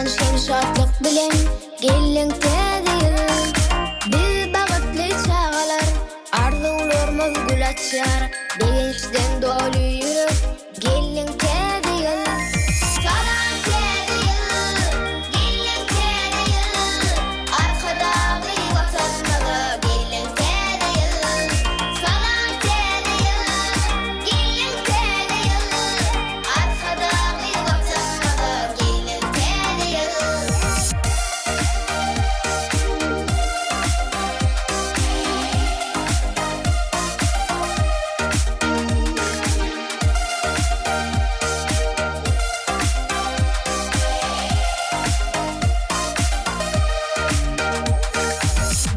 Sevinç hem şatlık bilen gelin tediyor. Biz bagıtlı çağalar, arzularımız gül açar. Beginçten dolu yürüp gelin tediyor. Salam tediyor, gelin tediyor. Arkadağı vatandağı gelin tediyor. Salam tediyor, gelin tediyor. Arkadağı vatandağı gelin tediyor.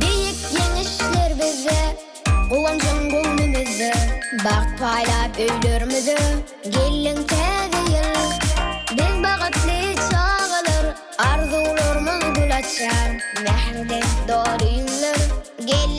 Büyük yenişler bize, kulancın gulmimizi. Bak paylap öylürümüzü, gelin tediyor. Biz bagıtlı çağılır, arzularımız gül açar. Mehrden doğru yıllar, gelin